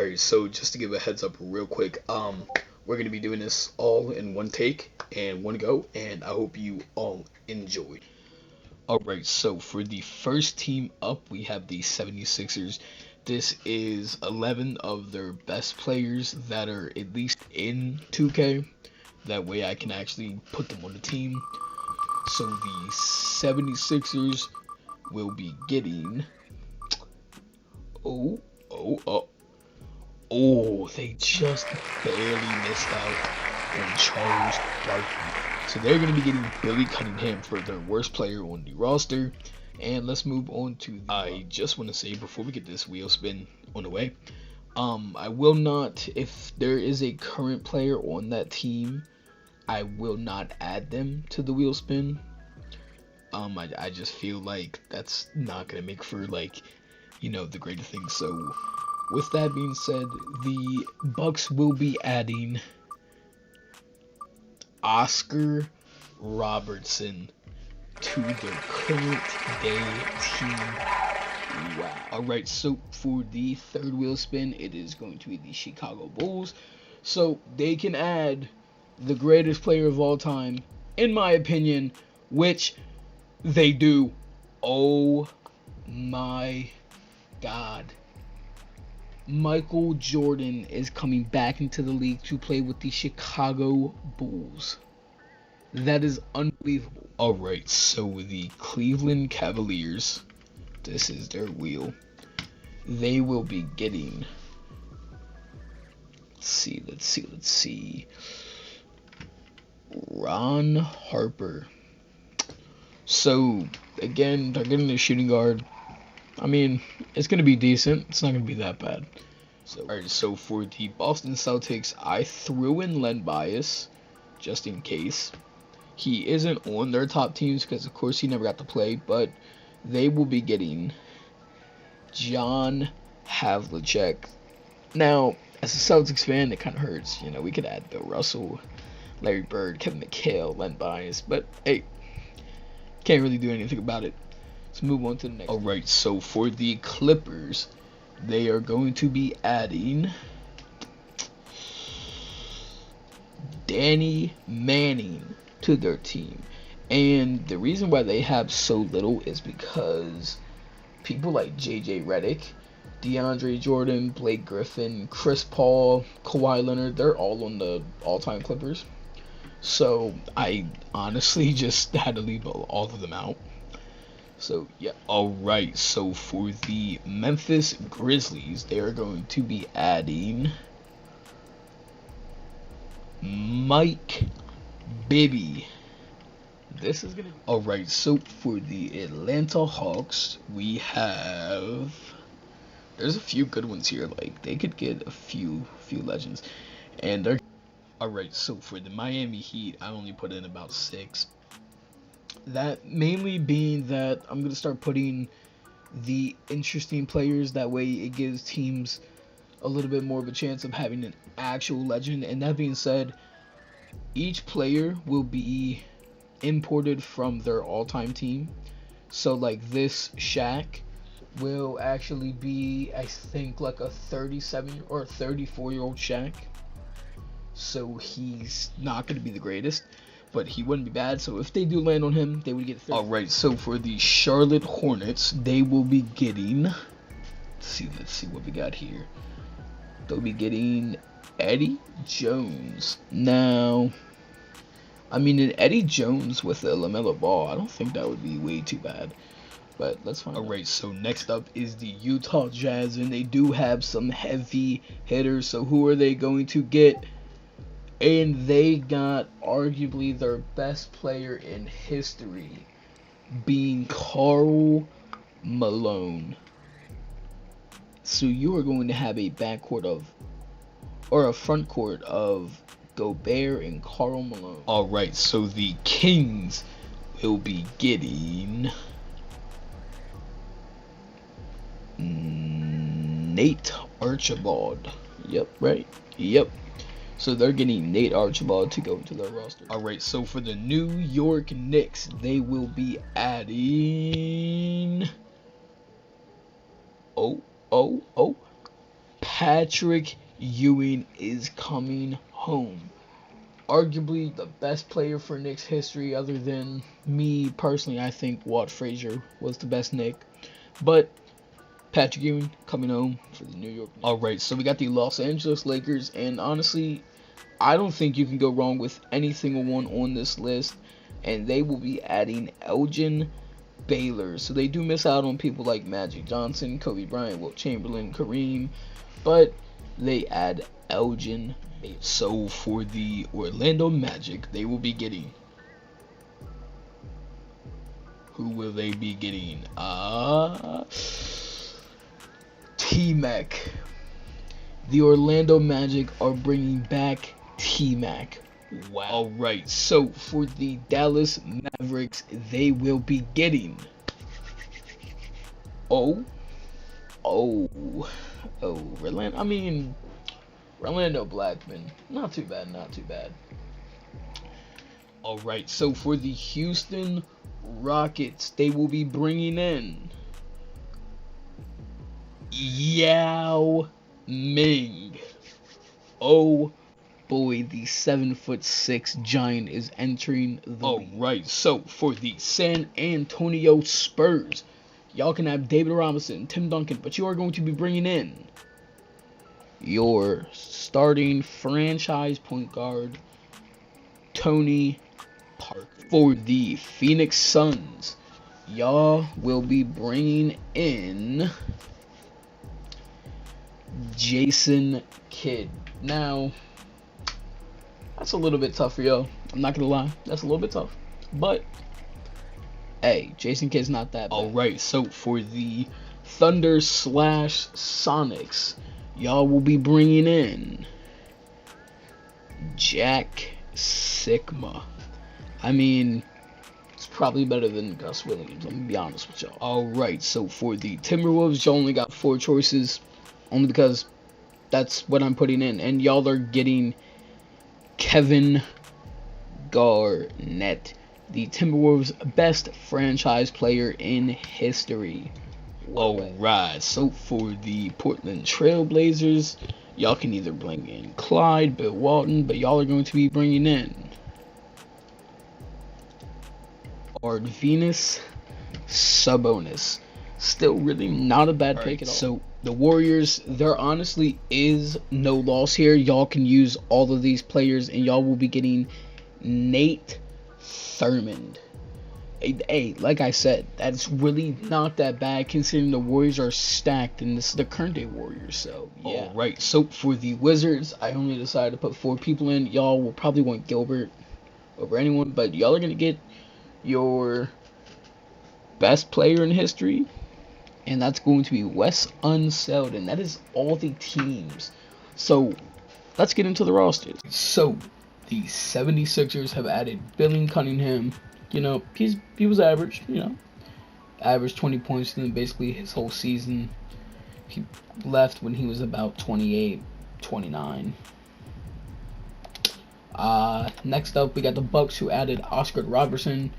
Alright, so just to give a heads up real quick, we're gonna be doing this all in one take and one go, and I hope you all enjoy. Alright, so for the first team up, we have the 76ers. This is 11 of their best players that are at least in 2K. That way I can actually put them on the team. So the 76ers will be getting... Oh, they just barely missed out on Charles Barkley. So they're going to be getting Billy Cunningham for their worst player on the roster. And let's move on to I just want to say before we get this wheel spin on the way, I will not, if there is a current player on that team, I will not add them to the wheel spin. I just feel like that's not going to make for, like, you know, the greater thing. So with that being said, the Bucks will be adding Oscar Robertson to their current day team. Wow. Alright, so for the third wheel spin, it is going to be the Chicago Bulls. So they can add the greatest player of all time, in my opinion, which they do. Oh my God. Michael Jordan is coming back into the league to play with the Chicago Bulls. That is unbelievable. Alright, so the Cleveland Cavaliers, this is their wheel. They will be getting, let's see. Ron Harper. So, again, they're getting their shooting guard. I mean, it's going to be decent. It's not going to be that bad. Alright, so for the Boston Celtics, I threw in Len Bias, just in case. He isn't on their top teams because, of course, he never got to play, but they will be getting John Havlicek. Now, as a Celtics fan, it kind of hurts. You know, we could add Bill Russell, Larry Bird, Kevin McHale, Len Bias, but hey, can't really do anything about it. Let's move on to the next. Alright, so for the Clippers, they are going to be adding Danny Manning to their team. And the reason why they have so little is because people like JJ Redick, DeAndre Jordan, Blake Griffin, Chris Paul, Kawhi Leonard, they're all on the all-time Clippers. So I honestly just had to leave all of them out. So yeah. Alright, so for the Memphis Grizzlies, they are going to be adding Mike Bibby. This is gonna. Alright, so for the Atlanta Hawks, we have. There's a few good ones here. Like, they could get a few legends, and they're. Alright, so for the Miami Heat, I only put in about 6. That mainly being that I'm gonna start putting the interesting players. That way, it gives teams a little bit more of a chance of having an actual legend. And that being said, each player will be imported from their all-time team. So like this Shaq will actually be, I think, like a 37 or 34-year-old Shaq. So he's not going to be the greatest, but he wouldn't be bad. So if they do land on him, they would get 30. Alright, so for the Charlotte Hornets, they will be getting, let's see what we got here. They'll be getting Eddie Jones. Now, I mean, an Eddie Jones with a LaMelo Ball, I don't think that would be way too bad. But let's find out. Alright, so next up is the Utah Jazz, and they do have some heavy hitters. So who are they going to get? And they got arguably their best player in history, being Karl Malone. So you are going to have a backcourt of, or a front court of Gobert and Karl Malone. Alright, so the Kings will be getting Nate Archibald. Yep, right? Yep. So they're getting Nate Archibald to go into their roster. Alright, so for the New York Knicks, they will be adding Patrick Ewing is coming home. Arguably the best player for Knicks history, other than me personally. I think Walt Frazier was the best Knick. But Patrick Ewing coming home for the New York Knicks. Alright, so we got the Los Angeles Lakers, and honestly, I don't think you can go wrong with any single one on this list. And they will be adding Elgin Baylor. So they do miss out on people like Magic Johnson, Kobe Bryant, Wilt Chamberlain, Kareem, but they add Elgin Baylor. So for the Orlando Magic, they will be getting... Who will they be getting? T-Mac. The Orlando Magic are bringing back T-Mac. Wow. Alright, so for the Dallas Mavericks, they will be getting... Orlando Blackman. Not too bad, not too bad. Alright, so for the Houston Rockets, they will be bringing in Yao Ming. Oh boy, the 7'6" giant is entering the league. Alright, so for the San Antonio Spurs, y'all can have David Robinson, Tim Duncan, but you are going to be bringing in your starting franchise point guard, Tony Parker. For the Phoenix Suns, y'all will be bringing in Jason Kidd. Now, that's a little bit tough for y'all. I'm not gonna lie, that's a little bit tough. But hey, Jason Kidd's not that bad. Alright, so for the Thunder / Sonics, y'all will be bringing in Jack Sikma. I mean, it's probably better than Gus Williams, I'm gonna be honest with y'all. Alright, so for the Timberwolves, y'all only got 4 choices, only because that's what I'm putting in. And y'all are getting Kevin Garnett, the Timberwolves' best franchise player in history. Alright, so for the Portland Trailblazers, y'all can either bring in Clyde, Bill Walton, but y'all are going to be bringing in Arvydas Sabonis. Still really not a bad pick at all. So the Warriors, there honestly is no loss here. Y'all can use all of these players, and y'all will be getting Nate Thurmond. Hey, like I said, that's really not that bad considering the Warriors are stacked, and this is the current day Warriors. So yeah. Alright, so for the Wizards, I only decided to put 4 people in. Y'all will probably want Gilbert over anyone, but y'all are gonna get your best player in history, and that's going to be Wes Unseld, and that is all the teams. So let's get into the rosters. So the 76ers have added Billy Cunningham. You know, he was average, average 20 points in basically his whole season. He left when he was about 28, 29. Next up, we got the Bucks, who added Oscar Robertson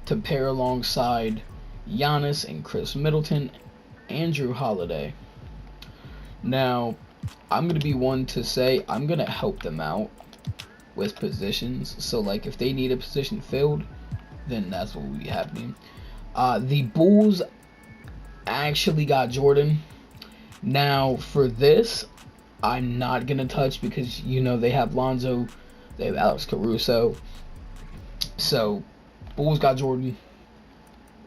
to pair alongside Giannis and Chris Middleton and Jrue Holiday. Now, I'm going to be one to say I'm going to help them out with positions. So, like, if they need a position filled, then that's what will be happening. The Bulls actually got Jordan. Now, for this, I'm not going to touch because, they have Lonzo, they have Alex Caruso. So, Bulls got Jordan.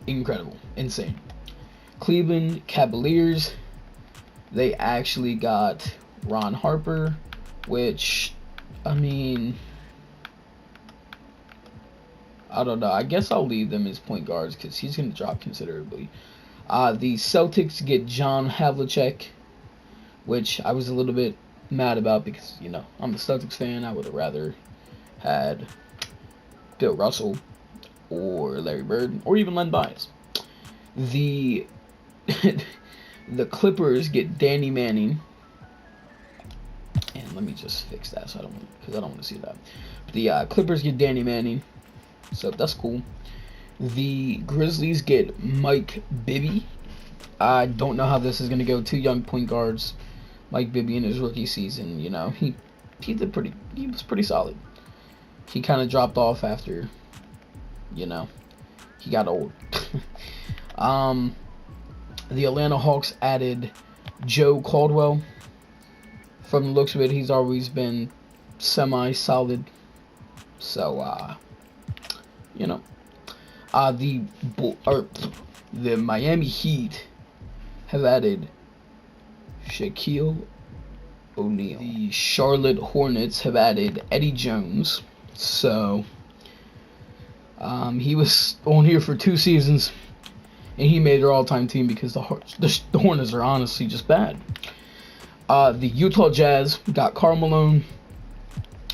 Incredible. Insane. Cleveland Cavaliers, they actually got Ron Harper, which, I mean, I don't know. I guess I'll leave them as point guards because he's going to drop considerably. The Celtics get John Havlicek, which I was a little bit mad about because, I'm a Celtics fan. I would have rather had Bill Russell or Larry Bird or even Len Bias. The Clippers get Danny Manning. And let me just fix that because I don't want to see that. The Clippers get Danny Manning. So that's cool. The Grizzlies get Mike Bibby. I don't know how this is going to go. 2 young point guards. Mike Bibby in his rookie season, you know, he was pretty solid. He kind of dropped off after, you know, he got old. The Atlanta Hawks added Joe Caldwell. From the looks of it, he's always been semi-solid. So, you know, the Miami Heat have added Shaquille O'Neal. The Charlotte Hornets have added Eddie Jones. So, he was on here for 2 seasons, and he made their all-time team because the Hornets are honestly just bad. The Utah Jazz got Karl Malone.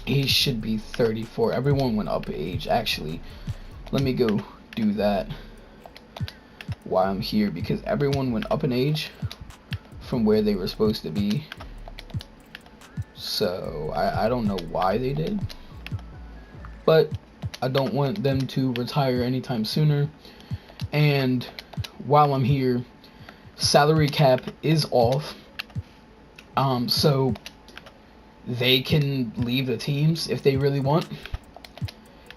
He should be 34. Everyone went up age. Actually, let me go do that while I'm here, because everyone went up in age from where they were supposed to be. So I don't know why they did, but I don't want them to retire anytime sooner. And while I'm here, salary cap is off, so they can leave the teams if they really want,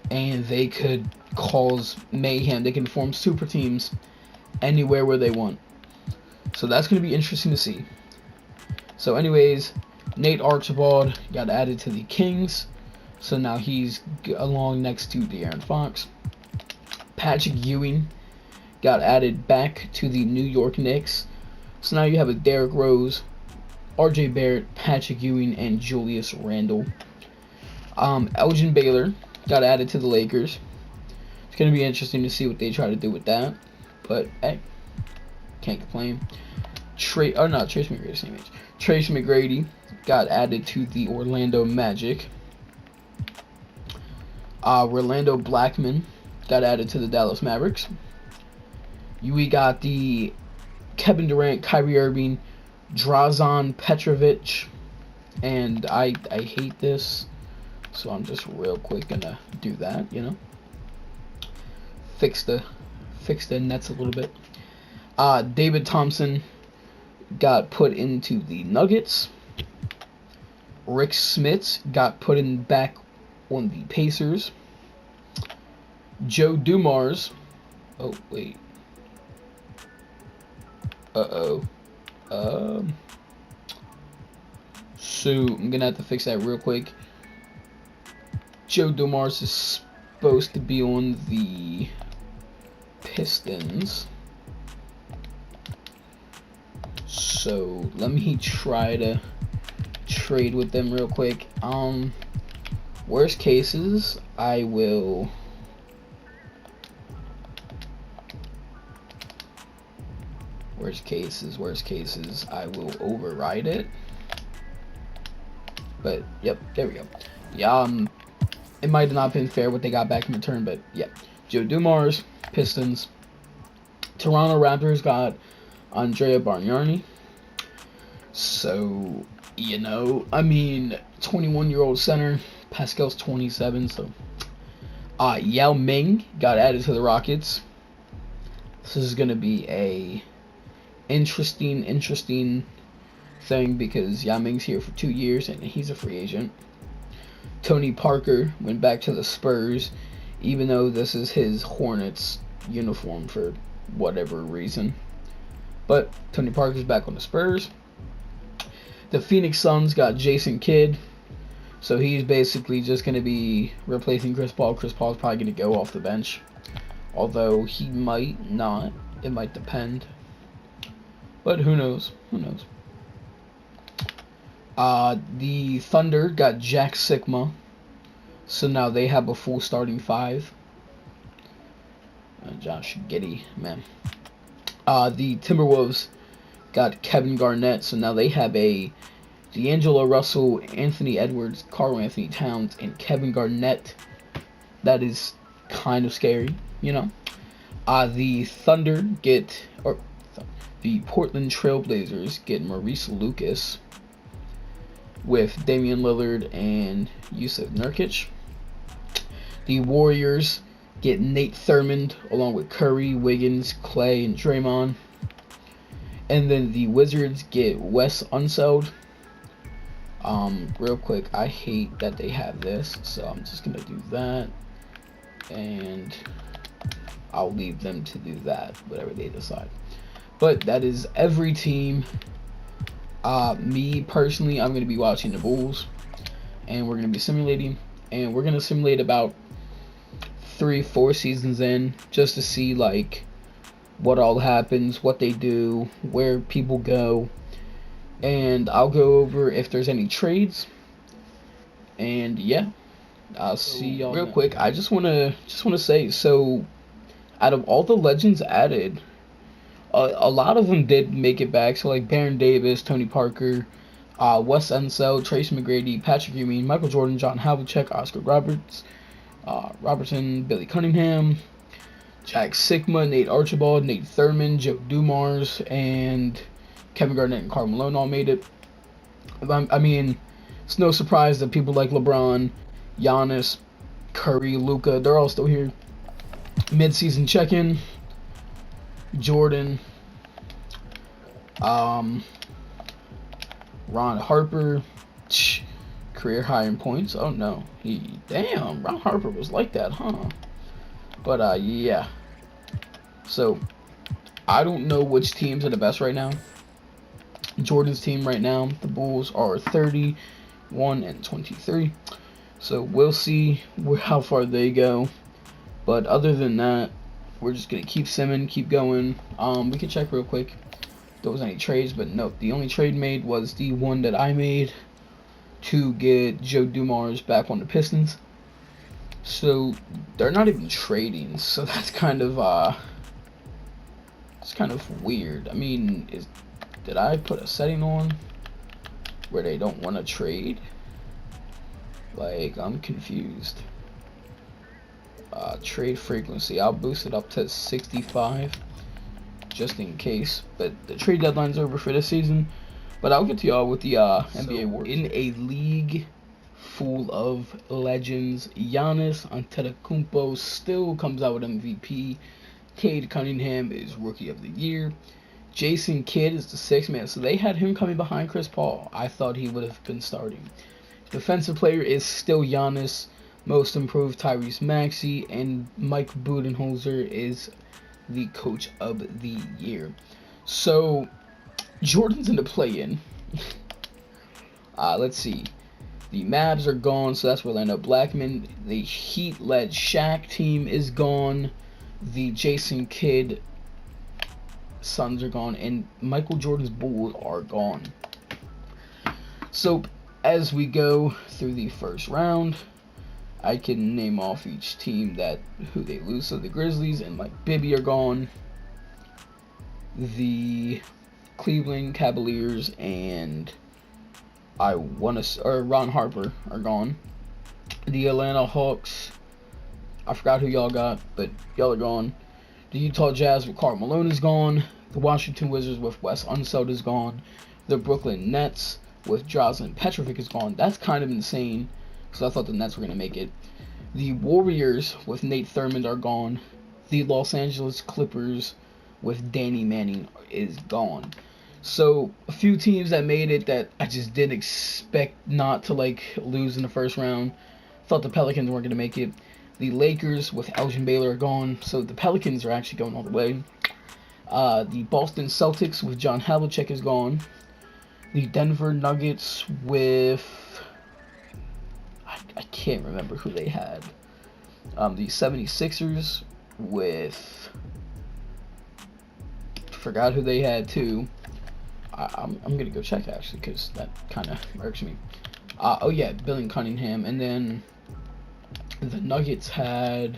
and they could cause mayhem. They can form super teams anywhere where they want. So that's going to be interesting to see. So anyways, Nate Archibald got added to the Kings, so now he's along next to De'Aaron Fox. Patrick Ewing got added back to the New York Knicks, so now you have a Derrick Rose, R.J. Barrett, Patrick Ewing, and Julius Randle. Elgin Baylor got added to the Lakers. It's going to be interesting to see what they try to do with that, but hey, can't complain. Trace McGrady got added to the Orlando Magic. Rolando Blackman got added to the Dallas Mavericks. We got the Kevin Durant, Kyrie Irving, Drazen Petrovic, and I hate this, so I'm just real quick gonna do that, you know, fix the nets a little bit. David Thompson got put into the Nuggets. Rick Smits got put back on the Pacers. Joe Dumars. Oh wait. So I'm gonna have to fix that real quick. Joe Dumars is supposed to be on the Pistons. So let me try to trade with them real quick. Worst cases, I will I will override it. But yep, there we go. Yeah, it might have not been fair what they got back in return, but yeah. Joe Dumars, Pistons. Toronto Raptors got Andrea Bargnani. So, you know, I mean, 21-year-old center. Pascal's 27, so. Yao Ming got added to the Rockets. This is going to be a interesting thing, because Yao Ming's here for 2 years and he's a free agent. Tony Parker went back to the Spurs, even though this is his Hornets uniform for whatever reason. But Tony Parker's back on the Spurs. The Phoenix Suns got Jason Kidd, so he's basically just going to be replacing Chris Paul. Chris Paul's probably going to go off the bench, although he might not. It might depend. But who knows? Who knows? The Thunder got Jack Sikma, so now they have a full starting 5. Josh Giddey, man. The Timberwolves got Kevin Garnett, so now they have a D'Angelo Russell, Anthony Edwards, Karl Anthony Towns, and Kevin Garnett. That is kind of scary, you know. The Thunder get, or the Portland Trailblazers get Maurice Lucas with Damian Lillard and Yusuf Nurkic. The Warriors get Nate Thurmond along with Curry, Wiggins, Clay, and Draymond. And then the Wizards get Wes Unseld Real quick, I hate that they have this, so I'm just gonna do that, and I'll leave them to do that, whatever they decide. But that is every team. Me personally, I'm gonna be watching the Bulls, and we're gonna be simulating, and we're gonna simulate about 3-4 seasons in, just to see like what all happens, what they do, where people go, and I'll go over if there's any trades. And yeah, I'll see y'all real quick. I just wanna say, so out of all the legends added, a lot of them did make it back. So like Baron Davis, Tony Parker, Wes Unseld, Tracy McGrady, Patrick Ewing, Michael Jordan, John Havlicek, Oscar Roberts, Robertson, Billy Cunningham, Jack Sigma, Nate Archibald, Nate Thurman, Joe Dumars, and Kevin Garnett and Karl Malone all made it. I mean, it's no surprise that people like LeBron, Giannis, Curry, Luka, they're all still here. Mid-season check-in, Jordan, Ron Harper, career high in points. Oh no, damn, Ron Harper was like that, huh? But yeah. So I don't know which teams are the best right now. Jordan's team right now, the Bulls are 31 and 23. So we'll see how far they go. But other than that, we're just gonna keep simming, keep going. We can check real quick if there was any trades, but nope. The only trade made was the one that I made to get Joe Dumars back on the Pistons. So they're not even trading, so that's kind of it's kind of weird. I mean, did I put a setting on where they don't want to trade? Like, I'm confused. Trade frequency, I'll boost it up to 65 just in case, but the trade deadline's over for this season. But I'll get to y'all with the NBA awards. In a league full of legends, Giannis Antetokounmpo still comes out with MVP. Cade Cunningham is Rookie of the Year. Jason Kidd is the sixth man, so they had him coming behind Chris Paul. I thought he would have been starting. Defensive player is still Giannis. Most improved Tyrese Maxey, and Mike Budenholzer is the Coach of the Year. So Jordan's in the play-in. Let's see. The Mavs are gone, so that's Orlando Blackman. The Heat-led Shaq team is gone. The Jason Kidd Suns are gone, and Michael Jordan's Bulls are gone. So as we go through the first round, I can name off each team who they lose. So the Grizzlies and Mike Bibby are gone. The Cleveland Cavaliers and Ron Harper are gone. The Atlanta Hawks, I forgot who y'all got, but y'all are gone. The Utah Jazz with Karl Malone is gone. The Washington Wizards with Wes Unseld is gone. The Brooklyn Nets with Drazen Petrovic is gone. That's kind of insane, because I thought the Nets were going to make it. The Warriors with Nate Thurmond are gone. The Los Angeles Clippers with Danny Manning is gone. So a few teams that made it that I just didn't expect not to lose in the first round. Thought the Pelicans weren't going to make it. The Lakers with Elgin Baylor are gone, so the Pelicans are actually going all the way. The Boston Celtics with John Havlicek is gone. The Denver Nuggets with I can't remember who they had. The 76ers with forgot who they had too. I'm gonna go check actually, because that kind of irks me. Oh yeah, Billy Cunningham, and then the Nuggets had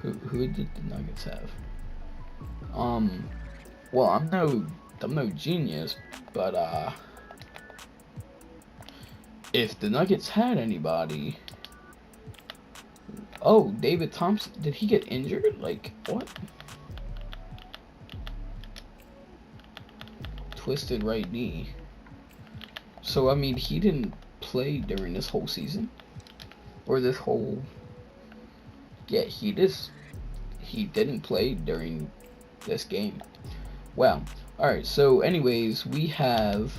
who did the Nuggets have? Well, I'm no genius, but if the Nuggets had anybody, oh, David Thompson, did he get injured? Like what? Twisted right knee. So I mean, he didn't play during this whole season, or this whole. Yeah, he didn't play during this game. Well, Alright, so anyways, we have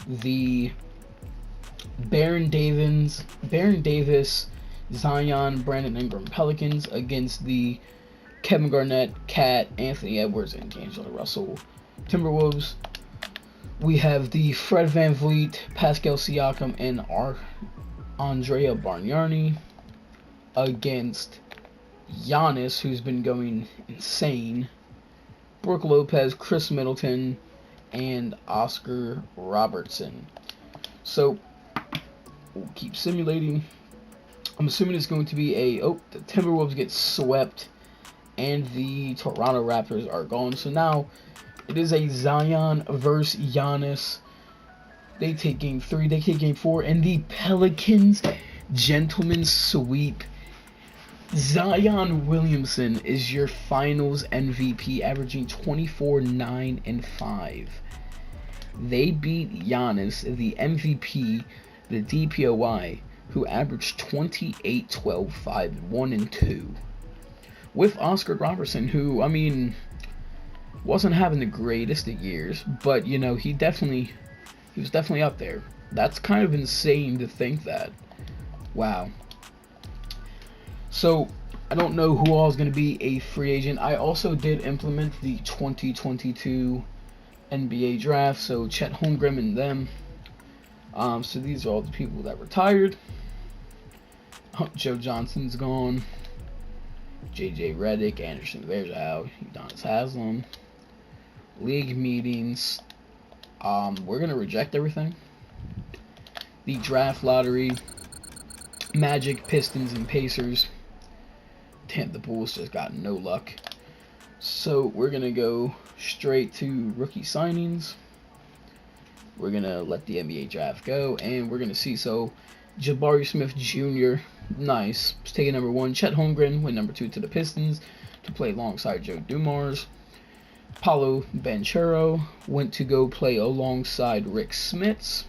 the Baron Davis, Zion, Brandon Ingram Pelicans against the Kevin Garnett, Cat, Anthony Edwards, and D'Angelo Russell Timberwolves. We have the Fred VanVleet, Pascal Siakam, and Andrea Bargnani against Giannis, who's been going insane, Brook Lopez, Chris Middleton, and Oscar Robertson. So, we'll keep simulating. I'm assuming it's going to be the Timberwolves get swept, and the Toronto Raptors are gone. So now, it is a Zion versus Giannis. They take game 3, they take game 4, and the Pelicans gentleman sweep. Zion Williamson is your finals MVP, averaging 24, 9, and 5. They beat Giannis, the MVP, the DPOY, who averaged 28, 12, 5, 1, and 2. With Oscar Robertson, who, I mean, wasn't having the greatest of years, but, you know, he was definitely up there. That's kind of insane to think that. Wow. So, I don't know who all is going to be a free agent. I also did implement the 2022 NBA draft, so Chet Holmgren and them. So these are all the people that retired. Joe Johnson's gone. JJ Redick, Anderson Varejao, Udonis Haslem. League meetings. We're going to reject everything. The draft lottery. Magic, Pistons, and Pacers. Damn, the Bulls just got no luck. So we're going to go straight to rookie signings. We're going to let the NBA draft go, and we're going to see. So Jabari Smith Jr., nice, was taking number 1. Chet Holmgren went number 2 to the Pistons to play alongside Joe Dumars. Paolo Banchero went to go play alongside Rick Smits.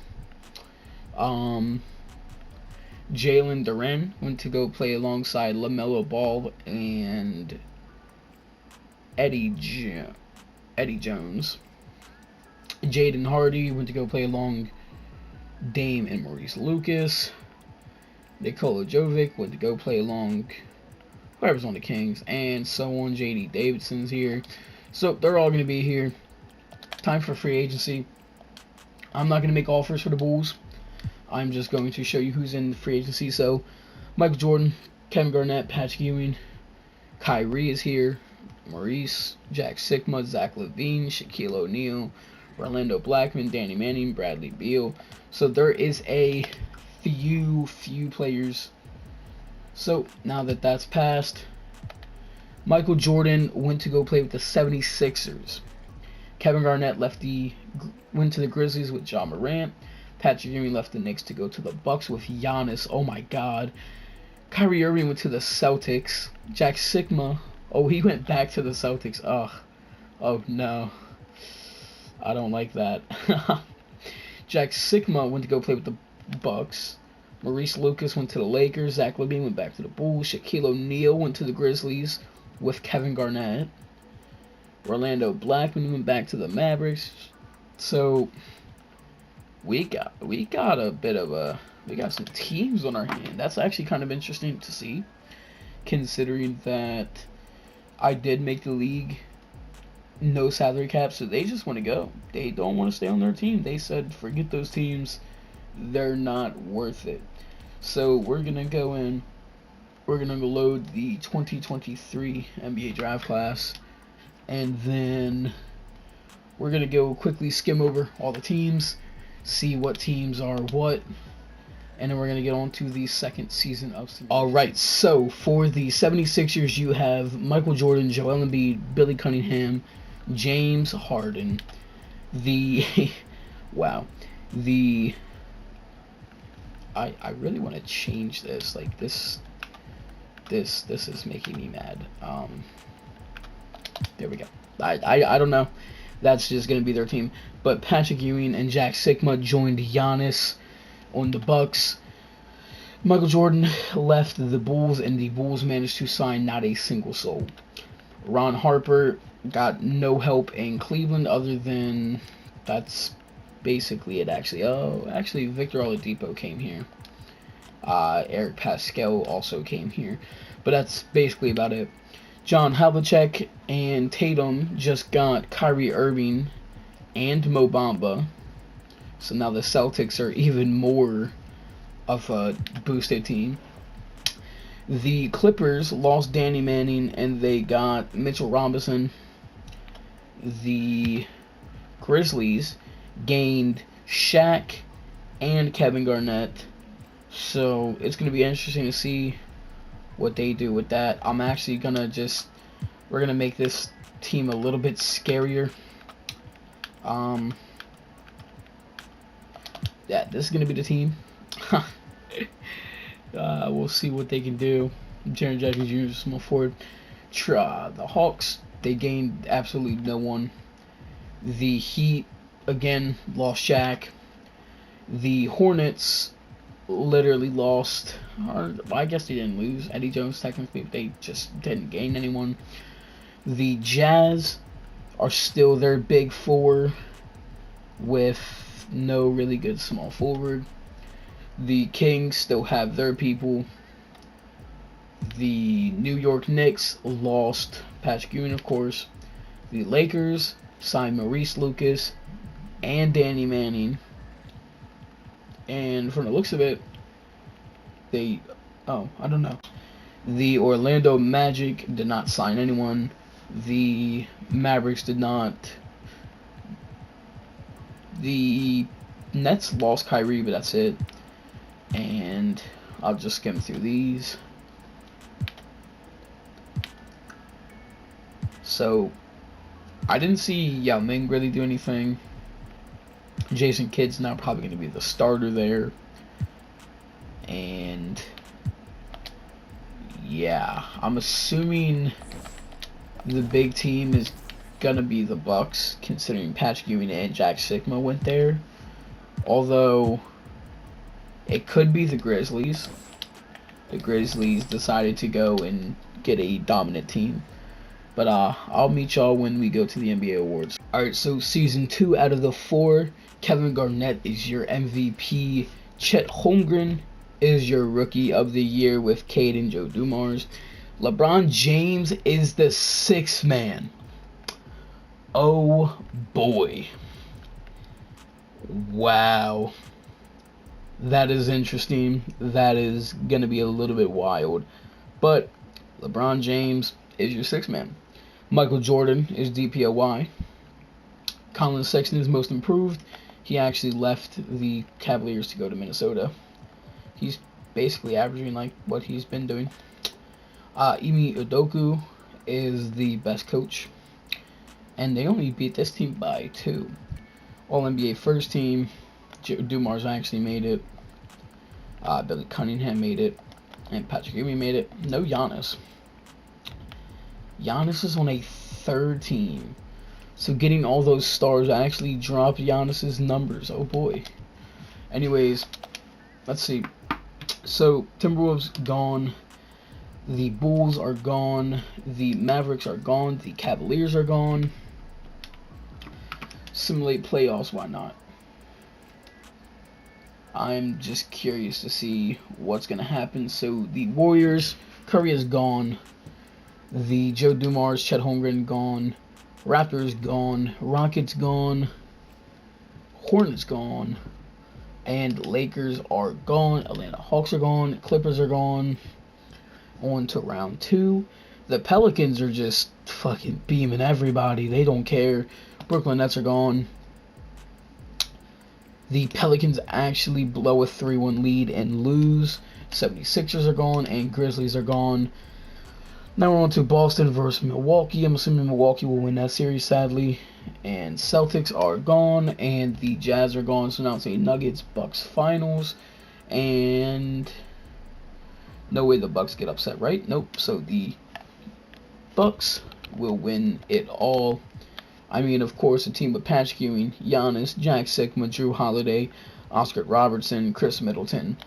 Jalen Duren went to go play alongside LaMelo Ball and Eddie Jones. Jaden Hardy went to go play along Dame and Maurice Lucas. Nikola Jovic went to go play along whoever's on the Kings, and so on. JD Davidson's here. So they're all going to be here. Time for free agency. I'm not going to make offers for the Bulls. I'm just going to show you who's in the free agency. So, Michael Jordan, Kevin Garnett, Patrick Ewing, Kyrie is here, Maurice, Jack Sikma, Zach LaVine, Shaquille O'Neal, Orlando Blackman, Danny Manning, Bradley Beal. So there is a few players. So now that that's passed, Michael Jordan went to go play with the 76ers. Kevin Garnett went to the Grizzlies with Ja Morant. Patrick Ewing left the Knicks to go to the Bucks with Giannis. Oh my God. Kyrie Irving went to the Celtics. Jack Sikma. Oh, he went back to the Celtics. Ugh. Oh no. I don't like that. Jack Sikma went to go play with the Bucks. Maurice Lucas went to the Lakers. Zach LaVine went back to the Bulls. Shaquille O'Neal went to the Grizzlies with Kevin Garnett. Orlando Blackman went back to the Mavericks. So we got some teams on our hand. That's actually kind of interesting to see, considering that I did make the league no salary cap, so they just want to go. They don't want to stay on their team. They said, forget those teams. They're not worth it. So we're going to go in. We're going to load the 2023 NBA draft class. And then we're going to go quickly skim over all the teams, see what teams are what. And then we're going to get on to the second season of Simulation. Alright, so for the 76ers, you have Michael Jordan, Joel Embiid, Billy Cunningham, James Harden. I really want to change this. Like, this is making me mad. There we go. I don't know. That's just going to be their team. But Patrick Ewing and Jack Sikma joined Giannis on the Bucks. Michael Jordan left the Bulls, and the Bulls managed to sign not a single soul. Ron Harper got no help in Cleveland other than that's basically it. Actually, Victor Oladipo came here. Eric Pascal also came here, but that's basically about it. John Havlicek and Tatum just got Kyrie Irving and Mo Bamba, so now the Celtics are even more of a boosted team. The Clippers lost Danny Manning and they got Mitchell Robinson. The Grizzlies gained Shaq and Kevin Garnett. So it's going to be interesting to see what they do with that. I'm actually going to we're going to make this team a little bit scarier. Yeah, this is going to be the team. We'll see what they can do. Jaren Jackson Jr. small forward. The Hawks, they gained absolutely no one. The Heat, again, lost Shaq. The Hornets literally lost. I guess they didn't lose Eddie Jones technically, but they just didn't gain anyone. The Jazz are still their big four with no really good small forward. The Kings still have their people. The New York Knicks lost Patrick Ewing, of course. The Lakers signed Maurice Lucas and Danny Manning. And from the looks of it, I don't know. The Orlando Magic did not sign anyone. The Mavericks did not. The Nets lost Kyrie, but that's it. And I'll just skim through these. So, I didn't see Yao Ming really do anything. Jason Kidd's now probably going to be the starter there. And, yeah, I'm assuming the big team is going to be the Bucks, considering Patrick Ewing and Jack Sikma went there. Although, it could be the Grizzlies. The Grizzlies decided to go and get a dominant team. But I'll meet y'all when we go to the NBA Awards. Alright, so Season 2 out of the 4, Kevin Garnett is your MVP. Chet Holmgren is your Rookie of the Year with Cade and Joe Dumars. LeBron James is the 6th man. Oh boy. Wow. That is interesting. That is going to be a little bit wild. But LeBron James is your 6th man. Michael Jordan is DPOY. Colin Sexton is most improved. He actually left the Cavaliers to go to Minnesota. He's basically averaging like what he's been doing. Ime Udoka is the best coach. And they only beat this team by 2. All-NBA first team. Joe Dumars actually made it. Billy Cunningham made it. And Patrick Ewing made it. No Giannis. Giannis is on a 3rd team. So getting all those stars actually dropped Giannis's numbers. Oh boy. Anyways, let's see. So Timberwolves gone. The Bulls are gone. The Mavericks are gone. The Cavaliers are gone. Simulate playoffs, why not? I'm just curious to see what's going to happen. So the Warriors, Curry is gone. The Joe Dumars, Chet Holmgren gone. Raptors gone. Rockets gone. Hornets gone. And Lakers are gone. Atlanta Hawks are gone. Clippers are gone. On to round 2. The Pelicans are just fucking beaming everybody. They don't care. Brooklyn Nets are gone. The Pelicans actually blow a 3-1 lead and lose. 76ers are gone and Grizzlies are gone. Now we're on to Boston versus Milwaukee. I'm assuming Milwaukee will win that series, sadly. And Celtics are gone and the Jazz are gone. So now it's a Nuggets-Bucks finals. And no way the Bucks get upset, right? Nope. So the Bucks will win it all. I mean, of course, a team with Patrick Ewing, Giannis, Jack Sikma, Drew Holiday, Oscar Robertson, Chris Middleton.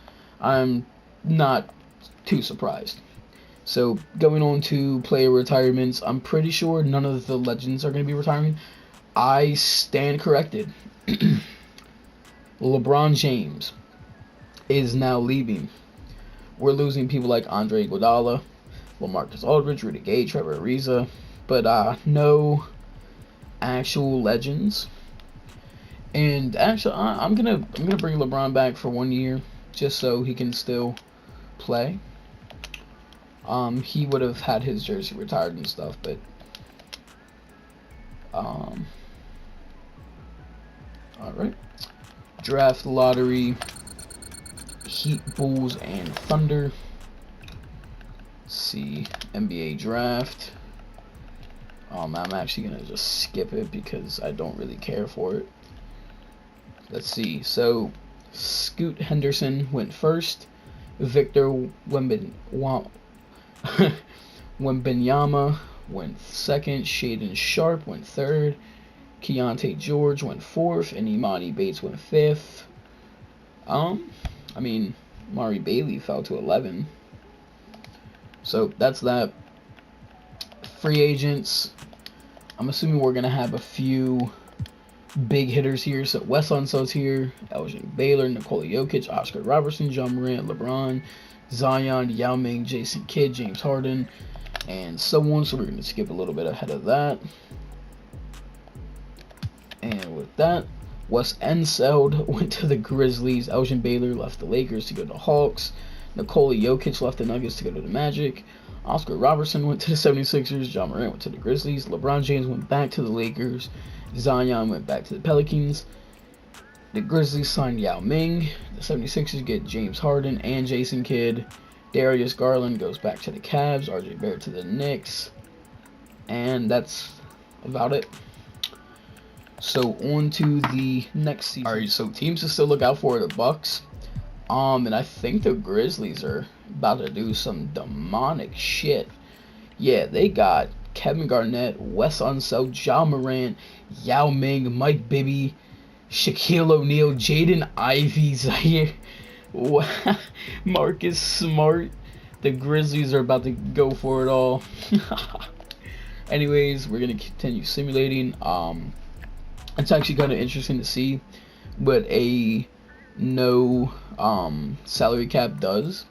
I'm not too surprised. So going on to player retirements, I'm pretty sure none of the legends are going to be retiring. I stand corrected. LeBron James is now leaving. We're losing people like Andre Iguodala, LaMarcus Aldridge, Rudy Gay, Trevor Ariza, but no actual legends. And actually, I'm gonna bring LeBron back for 1 year just so he can still play. He would have had his jersey retired and stuff, but all right. Draft lottery. Heat, Bulls, and Thunder. Let's see, NBA draft. I'm actually gonna just skip it because I don't really care for it. Let's see. So, Scoot Henderson went first. Victor Wembanyama went second. Shaden Sharp went third. Keontae George went fourth, and Imani Bates went fifth. I mean, Mari Bailey fell to 11. So that's that. Free agents. I'm assuming we're gonna have a few big hitters here. So Wes Unsou's here, Elgin Baylor, Nikola Jokic, Oscar Robertson, John Morant, LeBron, Zion, Yao Ming, Jason Kidd, James Harden, and so on. So we're gonna skip a little bit ahead of that. And with that, Wes Unseld went to the Grizzlies. Elgin Baylor left the Lakers to go to the Hawks. Nikola Jokic left the Nuggets to go to the Magic. Oscar Robertson went to the 76ers. John Morant went to the Grizzlies. LeBron James went back to the Lakers. Zion went back to the Pelicans. The Grizzlies signed Yao Ming. The 76ers get James Harden and Jason Kidd. Darius Garland goes back to the Cavs. RJ Barrett to the Knicks. And that's about it. So on to the next season. Alright, so teams to still look out for are the Bucks. And I think the Grizzlies are about to do some demonic shit. Yeah, they got Kevin Garnett, Wes Unseld, John Morant, Yao Ming, Mike Bibby, Shaquille O'Neal, Jaden Ivey, Zaire, Marcus Smart. The Grizzlies are about to go for it all. Anyways, we're gonna continue simulating. It's actually kind of interesting to see what a no salary cap does,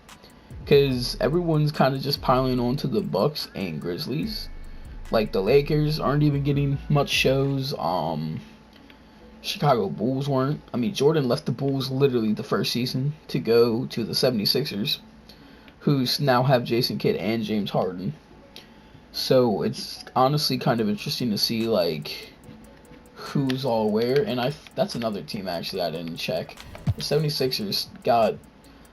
because everyone's kind of just piling on to the Bucks and Grizzlies. Like the Lakers aren't even getting much shows. Chicago Bulls weren't. I mean, Jordan left the Bulls literally the first season to go to the 76ers, who now have Jason Kidd and James Harden. So it's honestly kind of interesting to see like who's all where. And that's another team actually I didn't check. The 76ers got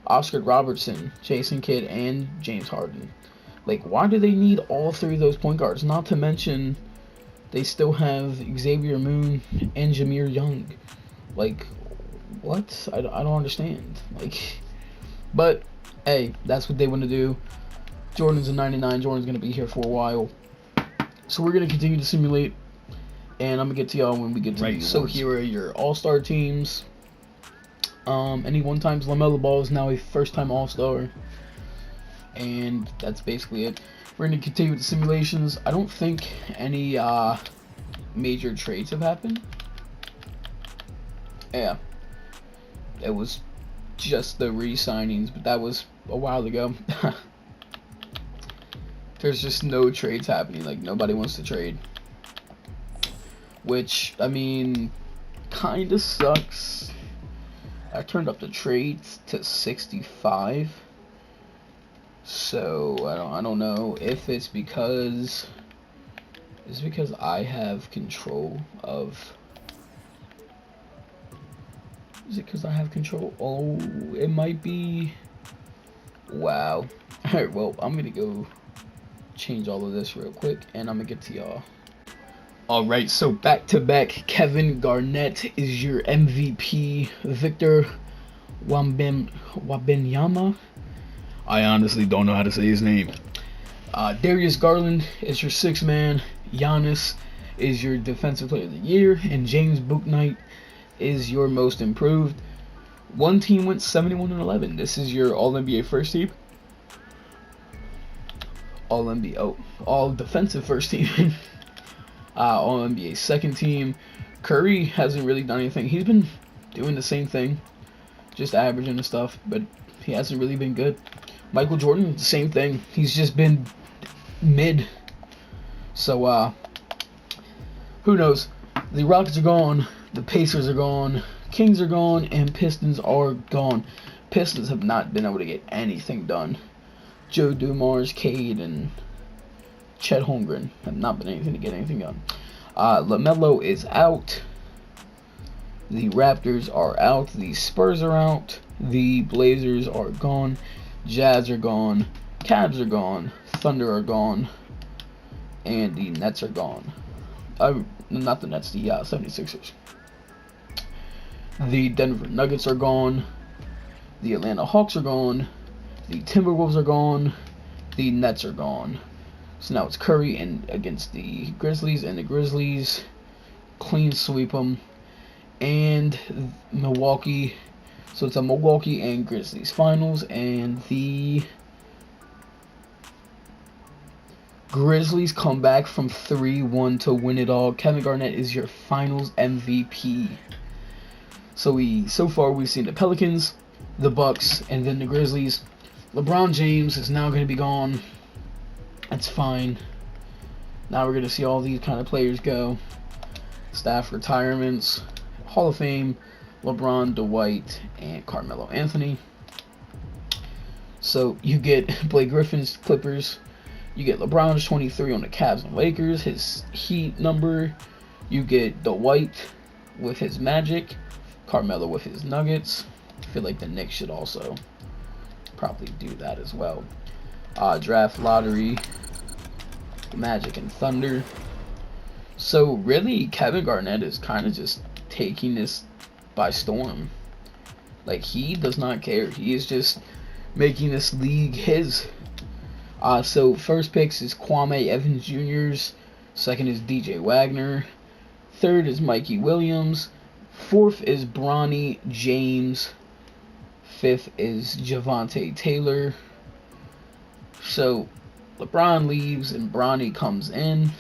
Oscar Robertson, Jason Kidd, and James Harden. Like, why do they need all three of those point guards? Not to mention, they still have Xavier Moon and Jameer Young. Like, what? I don't understand. Like, but, hey, that's what they want to do. Jordan's a 99. Jordan's going to be here for a while. So we're going to continue to simulate. And I'm going to get to y'all when we get to the awards. So here are your all-star teams. Any one times, LaMelo Ball is now a first-time all-star. And that's basically it. We're going to continue with the simulations. I don't think any major trades have happened. Yeah. It was just the re-signings, but that was a while ago. There's just no trades happening. Like, nobody wants to trade. Which, I mean, kind of sucks. I turned up the trades to 65. So I don't know if it's because I have control of. Is it because I have control? Oh, it might be. Wow. Alright, well, I'm gonna go change all of this real quick, and I'm gonna get to y'all. Alright, so back to back, Kevin Garnett is your MVP. Victor Wembanyama, I honestly don't know how to say his name. Darius Garland is your sixth man. Giannis is your defensive player of the year, and James Bouknight is your most improved. One team went 71-11. This is your All NBA first team. All NBA, all defensive first team. All NBA second team. Curry hasn't really done anything. He's been doing the same thing, just averaging and stuff, but he hasn't really been good. Michael Jordan, the same thing. He's just been mid. So, who knows? The Rockets are gone, the Pacers are gone, Kings are gone, and Pistons are gone. Pistons have not been able to get anything done. Joe Dumars, Cade, and Chet Holmgren have not been able to get anything done. LaMelo is out. The Raptors are out. The Spurs are out. The Blazers are gone. Jazz are gone. Cavs are gone. Thunder are gone. And the Nets are gone. Not the Nets, the 76ers. The Denver Nuggets are gone. The Atlanta Hawks are gone. The Timberwolves are gone. The Nets are gone. So now it's Curry and against the Grizzlies, and the Grizzlies clean sweep them. And Milwaukee. So it's a Milwaukee and Grizzlies finals, and the Grizzlies come back from 3-1 to win it all. Kevin Garnett is your finals MVP. So far we've seen the Pelicans, the Bucks, and then the Grizzlies. LeBron James is now going to be gone. That's fine. Now we're going to see all these kind of players go. Staff retirements, Hall of Fame, LeBron, Dwight, and Carmelo Anthony. So you get Blake Griffin's Clippers. You get LeBron's 23 on the Cavs and Lakers, his Heat number. You get Dwight with his Magic, Carmelo with his Nuggets. I feel like the Knicks should also probably do that as well. Draft lottery, Magic and Thunder. So really, Kevin Garnett is kind of just taking this by storm. Like, he does not care. He is just making this league his. So first picks is Kwame Evans Jr.'s. Second is DJ Wagner. Third is Mikey Williams. Fourth is Bronny James. Fifth is Javante Taylor. So LeBron leaves and Bronny comes in.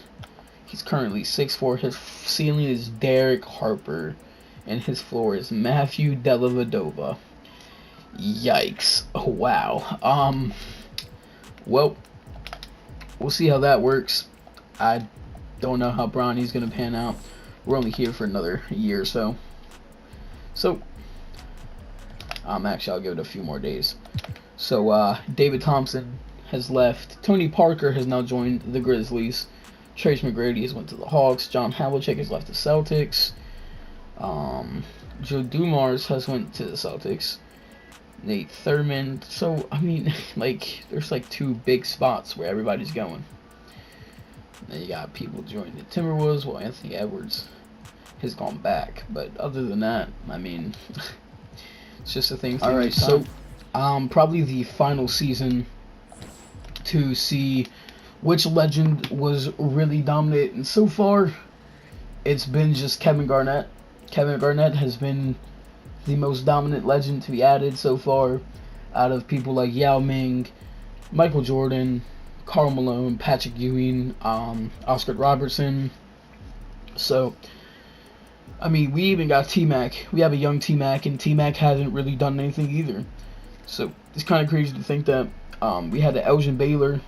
He's currently 6'4". His ceiling is Derek Harper, and his floor is Matthew Dellavedova. Yikes! Oh, wow. Well, we'll see how that works. I don't know how Bronny's gonna pan out. We're only here for another year or so. So, actually, I'll give it a few more days. So, David Thompson has left. Tony Parker has now joined the Grizzlies. Trace McGrady has went to the Hawks. John Havlicek has left the Celtics. Joe Dumars has went to the Celtics. Nate Thurman. So, I mean, like, there's like two big spots where everybody's going. Then you got people joining the Timberwolves. Well, Anthony Edwards has gone back. But other than that, I mean, it's just a thing. Alright, so probably the final season to see which legend was really dominant. And so far, it's been just Kevin Garnett. Kevin Garnett has been the most dominant legend to be added so far out of people like Yao Ming, Michael Jordan, Karl Malone, Patrick Ewing, Oscar Robertson. So, I mean, we even got T-Mac. We have a young T-Mac, and T-Mac hasn't really done anything either. So, it's kind of crazy to think that we had the Elgin Baylor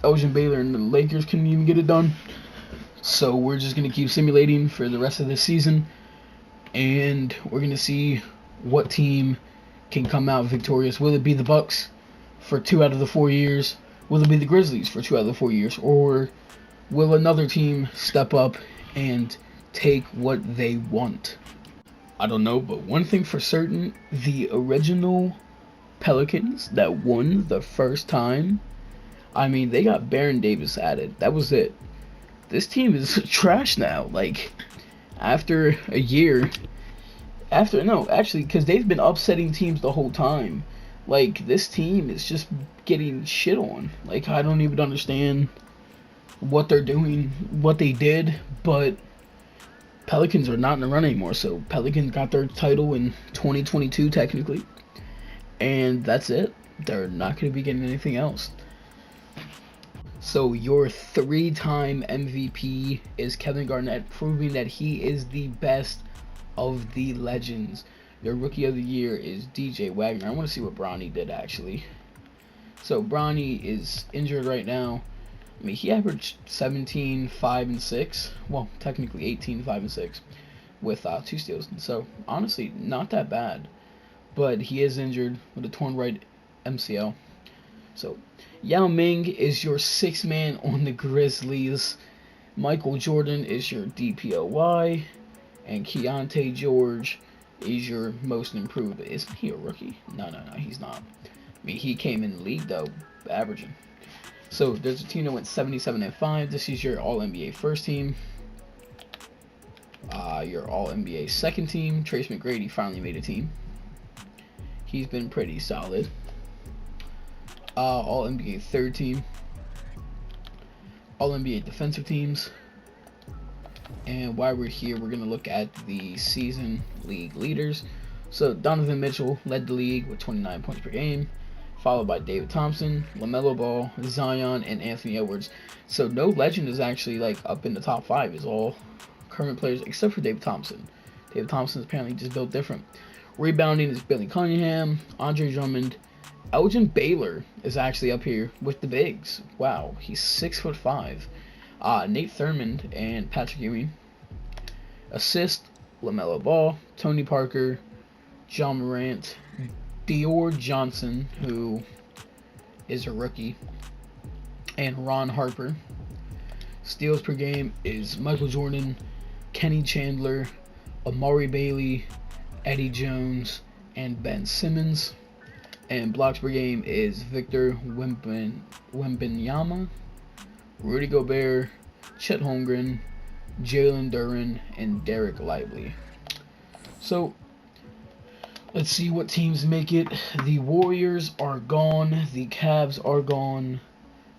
and the Lakers couldn't even get it done. So, we're just going to keep simulating for the rest of this season. And we're going to see what team can come out victorious. Will it be the Bucks for 2 out of the 4 years? Will it be the Grizzlies for 2 out of the 4 years? Or will another team step up and take what they want? I don't know, but one thing for certain, the original Pelicans that won the first time, I mean, they got Baron Davis added. That was it. This team is trash now. Like, after a year, because they've been upsetting teams the whole time. Like, this team is just getting shit on. Like, I don't even understand what they're doing, what they did, but Pelicans are not in the run anymore. So Pelicans got their title in 2022 technically, and that's it. They're not going to be getting anything else. So your 3-time MVP is Kevin Garnett, proving that he is the best of the legends. Your rookie of the year is DJ Wagner. I want to see what Bronny did actually. So Bronny is injured right now. I mean, he averaged 17, 5, and 6. Well, technically 18, 5, and 6 with 2 steals. So honestly, not that bad. But he is injured with a torn right MCL. So Yao Ming is your 6th man on the Grizzlies. Michael Jordan is your DPOY. And Keontae George is your most improved. Isn't he a rookie? No, he's not. I mean, he came in the league, though, averaging. So there's a team that went 77-5. This is your All-NBA first team. Your All-NBA second team. Trace McGrady finally made a team. He's been pretty solid. All-NBA third team. All-NBA defensive teams. And while we're here, we're going to look at the season league leaders. So Donovan Mitchell led the league with 29 points per game, followed by David Thompson, LaMelo Ball, Zion, and Anthony Edwards. So no legend is actually like up in the top 5. It's all current players except for David Thompson. David Thompson is apparently just built different. Rebounding is Billy Cunningham, Andre Drummond. Elgin Baylor is actually up here with the bigs. Wow, he's 6'5". Nate Thurmond and Patrick Ewing. Assist, LaMelo Ball, Tony Parker, John Morant, Dior Johnson, who is a rookie, and Ron Harper. Steals per game is Michael Jordan, Kenny Chandler, Amari Bailey, Eddie Jones, and Ben Simmons. And blocks per game is Victor Wembanyama, Rudy Gobert, Chet Holmgren, Jalen Duren, and Derek Lively. So let's see what teams make it. The Warriors are gone, the Cavs are gone,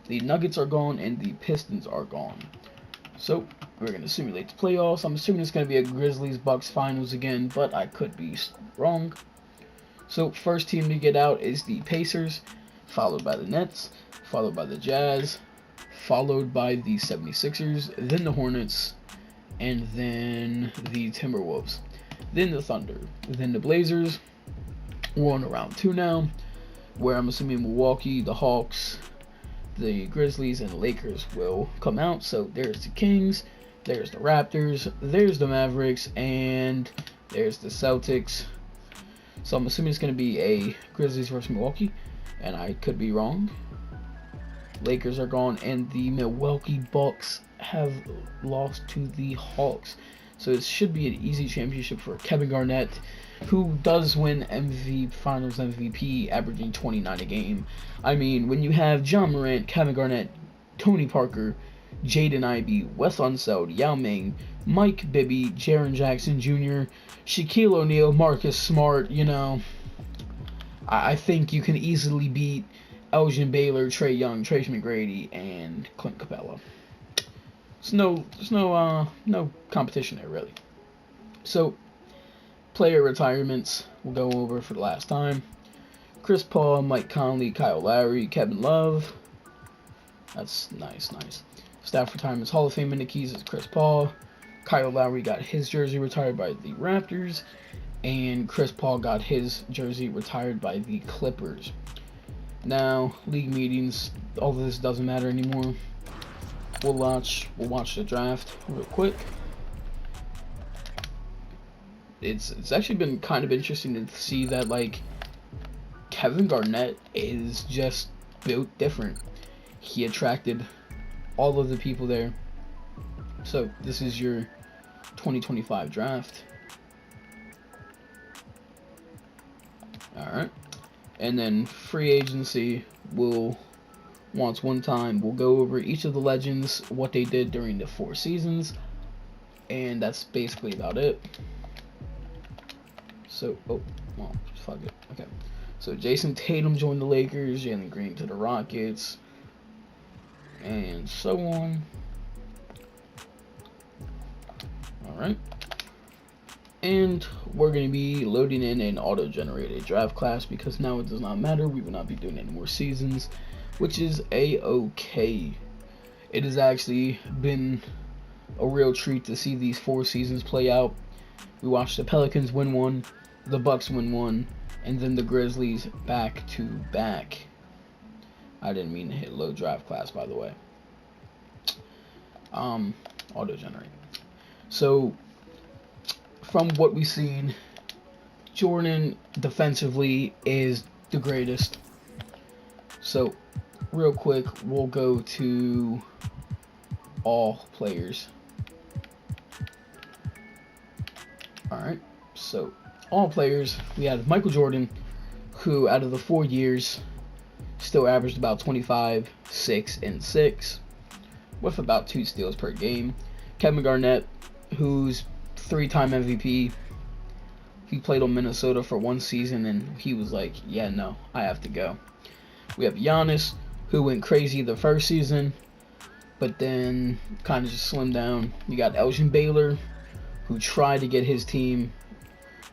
the Nuggets are gone, and the Pistons are gone. So we're going to simulate the playoffs. I'm assuming it's going to be a Grizzlies-Bucks finals again, but I could be wrong. So first team to get out is the Pacers, followed by the Nets, followed by the Jazz, followed by the 76ers, then the Hornets, and then the Timberwolves, then the Thunder, then the Blazers. We're on round 2 now, where I'm assuming Milwaukee, the Hawks, the Grizzlies, and the Lakers will come out. So there's the Kings, there's the Raptors, there's the Mavericks, and there's the Celtics. So I'm assuming it's going to be a Grizzlies versus Milwaukee, and I could be wrong. Lakers are gone, and the Milwaukee Bucks have lost to the Hawks. So it should be an easy championship for Kevin Garnett, who does win Finals MVP, averaging 29 a game. I mean, when you have John Morant, Kevin Garnett, Tony Parker, Jaden Ivey, Wes Unseld, Yao Ming, Mike Bibby, Jaren Jackson Jr., Shaquille O'Neal, Marcus Smart, you know, I think you can easily beat Elgin Baylor, Trae Young, Trace McGrady, and Clint Capella. There's no competition there, really. So, player retirements we'll go over for the last time. Chris Paul, Mike Conley, Kyle Lowry, Kevin Love. That's nice. Staff retirements, Hall of Fame inductees is Chris Paul. Kyle Lowry got his jersey retired by the Raptors, and Chris Paul got his jersey retired by the Clippers. Now, league meetings, all of this doesn't matter anymore. We'll watch the draft real quick. It's actually been kind of interesting to see that, like, Kevin Garnett is just built different. He attracted all of the people there. So this is your 2025 draft. Alright. And then free agency will, we'll go over each of the legends, what they did during the 4 seasons. And that's basically about it. So, fuck it. Okay. So Jason Tatum joined the Lakers, Jalen Green to the Rockets, and so on. Alright. And we're going to be loading in an auto-generated draft class because now it does not matter. We will not be doing any more seasons, which is a-okay. It has actually been a real treat to see these 4 seasons play out. We watched the Pelicans win one, the Bucks win one, and then the Grizzlies back to back. I didn't mean to hit low draft class, by the way. Auto generate. So, from what we've seen, Jordan defensively is the greatest. So, real quick, we'll go to all players. Alright, so all players, we had Michael Jordan, who out of the 4 years still averaged about 25, 6, and 6, with about 2 steals per game. Kevin Garnett, who's 3-time MVP. He played on Minnesota for 1 season, and he was like, yeah, no, I have to go. We have Giannis, who went crazy the first season, but then kind of just slimmed down. You got Elgin Baylor, who tried to get his team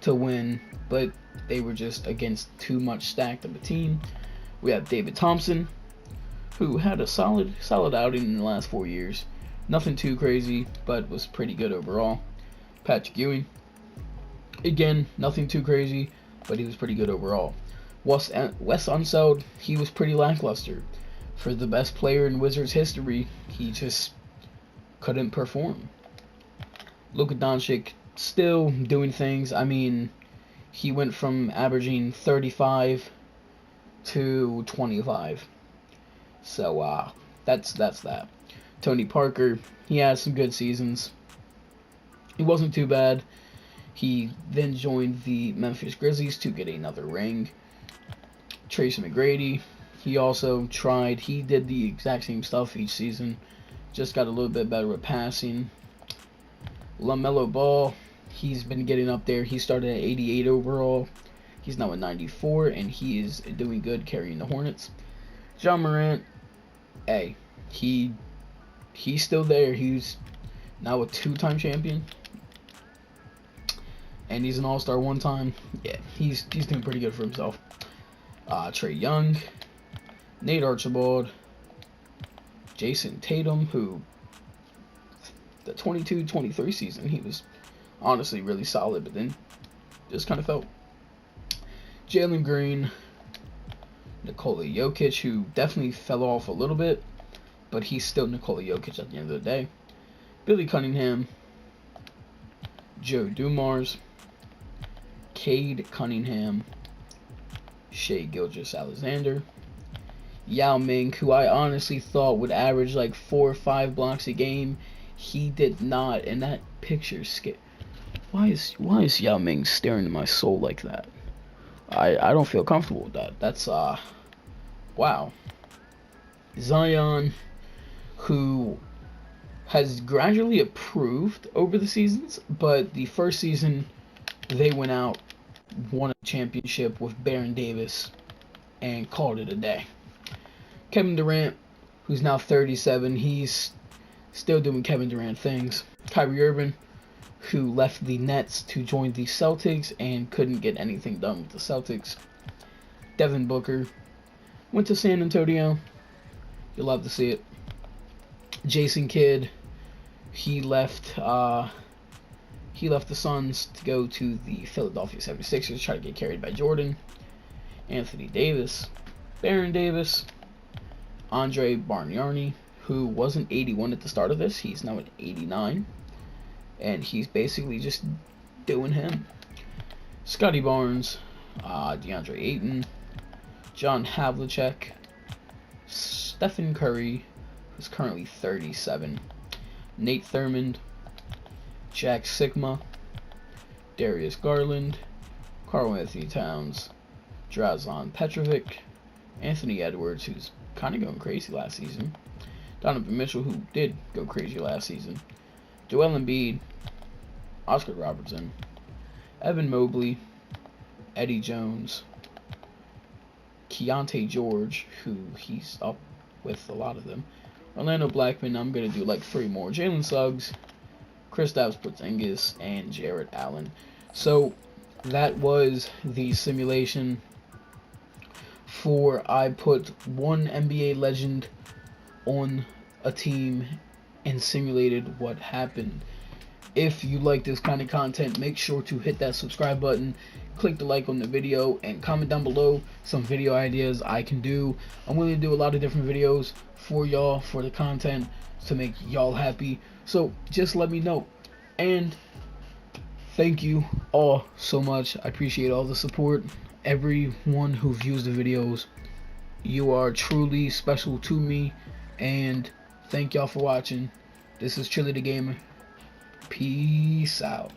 to win, but they were just against too much stacked of a team. We have David Thompson, who had a solid outing in the last 4 years. Nothing too crazy, but was pretty good overall. Patrick Ewing, again, nothing too crazy, but he was pretty good overall. Wes Unseld, he was pretty lackluster. For the best player in Wizards history, he just couldn't perform. Luka Doncic still doing things. I mean, he went from averaging 35 to 25. So that's that. Tony Parker, he had some good seasons. He wasn't too bad. He then joined the Memphis Grizzlies to get another ring. Tracy McGrady, he also tried. He did the exact same stuff each season, just got a little bit better at passing. LaMelo Ball, he's been getting up there. He started at 88 overall. He's now at 94, and he is doing good carrying the Hornets. John Morant, hey, he's still there. He's now a 2-time champion, and he's an all-star 1 time. Yeah, he's doing pretty good for himself. Trae Young, Nate Archibald, Jason Tatum, who the 22-23 season, he was honestly really solid, but then just kind of fell. Jalen Green, Nikola Jokic, who definitely fell off a little bit, but he's still Nikola Jokic at the end of the day. Billy Cunningham, Joe Dumars, Cade Cunningham, Shai Gilgeous-Alexander, Yao Ming, who I honestly thought would average like 4 or 5 blocks a game. He did not, and that picture scared. Why is Yao Ming staring at my soul like that? I don't feel comfortable with that. That's wow. Zion, who has gradually improved over the seasons, but the first season they went out, won a championship with Baron Davis, and called it a day. Kevin Durant, who's now 37, he's still doing Kevin Durant things. Kyrie Irving, who left the Nets to join the Celtics and couldn't get anything done with the Celtics. Devin Booker went to San Antonio. You'll love to see it. Jason Kidd, he left the Suns to go to the Philadelphia 76ers, try to get carried by Jordan. Anthony Davis, Baron Davis, Andre Bargnani, who wasn't 81 at the start of this, he's now at 89, and he's basically just doing him. Scotty Barnes, DeAndre Ayton, John Havlicek, Stephen Curry, who's currently 37, Nate Thurmond, Jack Sigma, Darius Garland, Karl-Anthony Towns, Drazen Petrovic, Anthony Edwards, who's kind of going crazy last season, Donovan Mitchell, who did go crazy last season, Joel Embiid, Oscar Robertson, Evan Mobley, Eddie Jones, Keontae George, who he's up with a lot of them, Orlando Blackman, I'm going to do like 3 more, Jalen Suggs, Kristaps Porzingis, and Jarrett Allen. So that was the simulation for I put one NBA legend on a team and simulated what happened. If you like this kind of content, make sure to hit that subscribe button, click the like on the video, and comment down below some video ideas I can do. I'm willing to do a lot of different videos for y'all, for the content, to make y'all happy. So just let me know. And thank you all so much. I appreciate all the support. Everyone who views the videos, you are truly special to me. And thank y'all for watching. This is Chili the Gamer. Peace out.